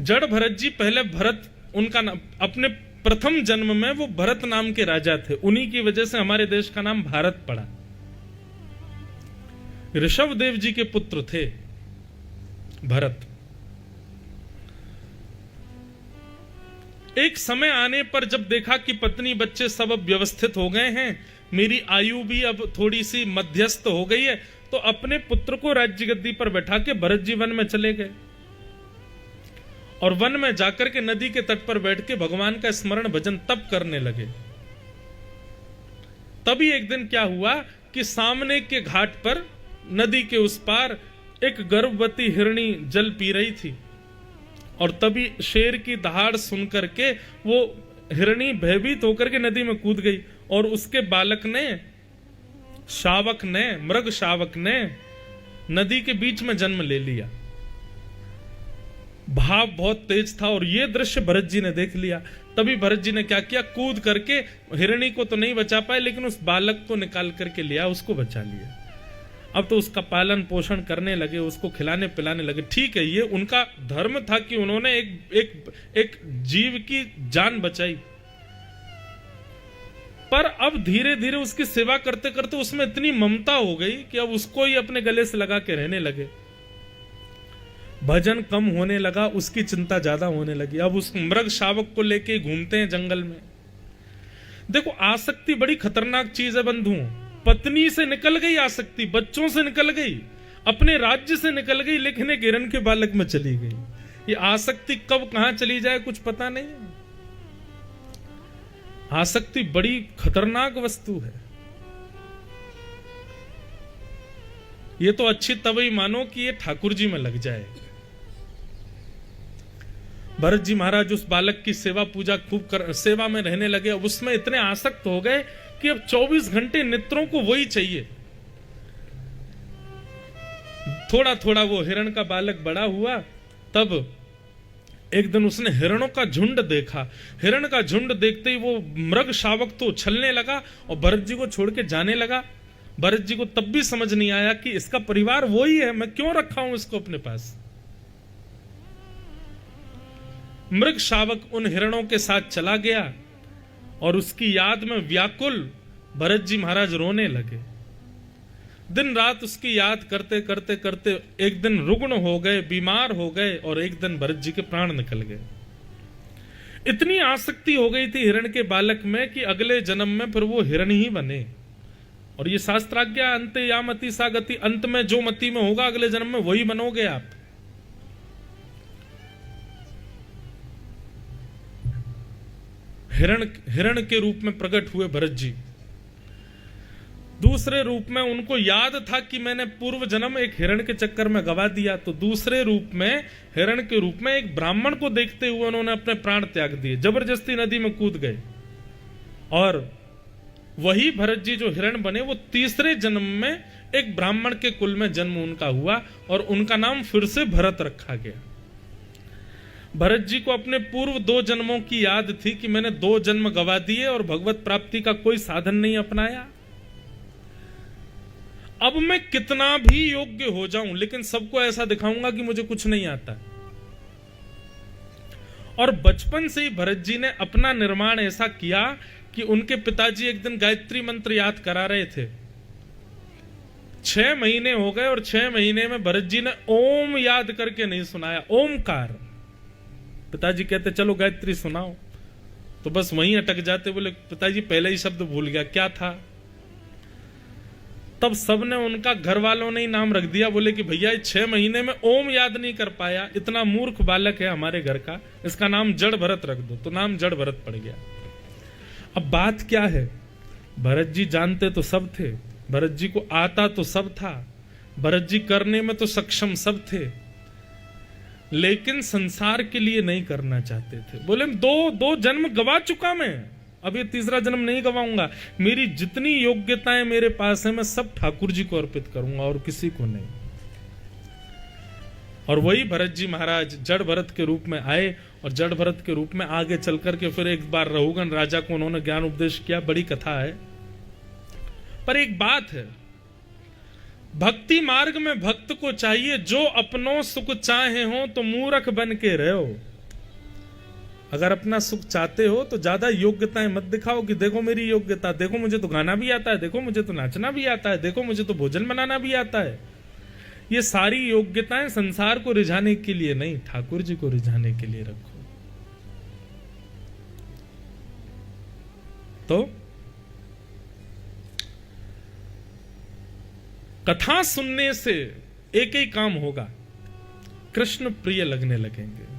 जड़ भरत जी पहले भरत उनका नाम, अपने प्रथम जन्म में वो भरत नाम के राजा थे, उन्हीं की वजह से हमारे देश का नाम भारत पड़ा। ऋषभदेव जी के पुत्र थे भरत। एक समय आने पर जब देखा कि पत्नी बच्चे सब अब व्यवस्थित हो गए हैं, मेरी आयु भी अब थोड़ी सी मध्यस्थ हो गई है, तो अपने पुत्र को राज्य गद्दी पर बैठा के भरत जी वन में चले गए और वन में जाकर के नदी के तट पर बैठ के भगवान का स्मरण भजन तप करने लगे। तभी एक दिन क्या हुआ कि सामने के घाट पर नदी के उस पार एक गर्भवती हिरणी जल पी रही थी और तभी शेर की दहाड़ सुनकर के वो हिरणी भयभीत होकर के नदी में कूद गई और उसके बालक ने, शावक ने, मृग शावक ने नदी के बीच में जन्म ले लिया। भाव बहुत तेज था और ये दृश्य भरत जी ने देख लिया। तभी भरत जी ने क्या किया, कूद करके हिरणी को तो नहीं बचा पाए लेकिन उस बालक को निकाल करके लिया, उसको बचा लिया। अब तो उसका पालन पोषण करने लगे, उसको खिलाने पिलाने लगे। ठीक है, ये उनका धर्म था कि उन्होंने एक जीव की जान बचाई, पर अब धीरे धीरे उसकी सेवा करते करते उसमें इतनी ममता हो गई कि अब उसको ही अपने गले से लगा के रहने लगे। भजन कम होने लगा, उसकी चिंता ज्यादा होने लगी। अब उस मृग शावक को लेके घूमते हैं जंगल में। देखो, आसक्ति बड़ी खतरनाक चीज है बंधुओं। पत्नी से निकल गई आसक्ति, बच्चों से निकल गई, अपने राज्य से निकल गई, लेकिन एक हिरण के बालक में चली गई। ये आसक्ति कब कहां चली जाए कुछ पता नहीं है। आसक्ति बड़ी खतरनाक वस्तु है। ये तो अच्छी तभी मानो कि ये ठाकुर जी में लग जाए। भरत जी महाराज उस बालक की सेवा पूजा खूब सेवा में रहने लगे। अब उसमें इतने आसक्त हो गए कि अब 24 घंटे नेत्रों को वही चाहिए। थोड़ा थोड़ा वो हिरण का बालक बड़ा हुआ, तब एक दिन उसने हिरणों का झुंड देखा। हिरण का झुंड देखते ही वो मृग शावक तो उछलने लगा और भरत जी को छोड़ के जाने लगा। भरत जी को तब भी समझ नहीं आया कि इसका परिवार वो ही है, मैं क्यों रखा हूं इसको अपने पास। मृग शावक उन हिरणों के साथ चला गया और उसकी याद में व्याकुल भरत जी महाराज रोने लगे। दिन रात उसकी याद करते करते करते एक दिन रुग्ण हो गए, बीमार हो गए और एक दिन भरत जी के प्राण निकल गए। इतनी आसक्ति हो गई थी हिरण के बालक में कि अगले जन्म में फिर वो हिरण ही बने। और ये शास्त्राज्ञा, अंत या मति सा गति, अंत में जो मति में होगा अगले जन्म में वही बनोगे आप। हिरण के रूप में प्रकट हुए भरत जी। दूसरे रूप में उनको याद था कि मैंने पूर्व जन्म एक हिरण के चक्कर में गवा दिया, तो दूसरे रूप में हिरण के रूप में एक ब्राह्मण को देखते हुए उन्होंने अपने प्राण त्याग दिए, जबरदस्ती नदी में कूद गए। और वही भरत जी जो हिरण बने वो तीसरे जन्म में एक ब्राह्मण के कुल में जन्म उनका हुआ और उनका नाम फिर से भरत रखा गया। भरत जी को अपने पूर्व 2 जन्मों की याद थी कि मैंने 2 जन्म गवा दिए और भगवत प्राप्ति का कोई साधन नहीं अपनाया। अब मैं कितना भी योग्य हो जाऊं लेकिन सबको ऐसा दिखाऊंगा कि मुझे कुछ नहीं आता। और बचपन से ही भरत जी ने अपना निर्माण ऐसा किया कि उनके पिताजी एक दिन गायत्री मंत्र याद करा रहे थे। 6 महीने हो गए और 6 महीने में भरत जी ने ओम याद करके नहीं सुनाया, ओमकार। पिताजी कहते चलो गायत्री सुनाओ, तो बस वहीं अटक जाते। बोले पिताजी पहले ही शब्द भूल गया, क्या था। तब सबने, उनका घर वालों ने ही नाम रख दिया। बोले कि भैया 6 महीने में ओम याद नहीं कर पाया, इतना मूर्ख बालक है हमारे घर का, इसका नाम जड़ भरत रख दो। तो नाम जड़ भरत पड़ गया। अब बात क्या है, भरत जी जानते तो सब थे, भरत जी को आता तो सब था, भरत जी करने में तो सक्षम सब थे, लेकिन संसार के लिए नहीं करना चाहते थे। बोले दो जन्म गवा चुका मैं, अब ये तीसरा जन्म नहीं गवाऊंगा। मेरी जितनी योग्यताएं मेरे पास है मैं सब ठाकुर जी को अर्पित करूंगा और किसी को नहीं। और वही भरत जी महाराज जड़ भरत के रूप में आए और जड़ भरत के रूप में आगे चल करके फिर एक बार रहुगण राजा को उन्होंने ज्ञान उपदेश किया। बड़ी कथा है, पर एक बात है, भक्ति मार्ग में भक्त को चाहिए जो अपनों सुख चाहे हो तो मूर्ख बन के रहो। अगर अपना सुख चाहते हो तो ज्यादा योग्यताएं मत दिखाओ कि देखो मेरी योग्यता, देखो मुझे तो गाना भी आता है, देखो मुझे तो नाचना भी आता है, देखो मुझे तो भोजन बनाना भी आता है। ये सारी योग्यताएं संसार को रिझाने के लिए नहीं, ठाकुर जी को रिझाने के लिए रखो। तो कथा सुनने से एक ही काम होगा, कृष्ण प्रिय लगने लगेंगे।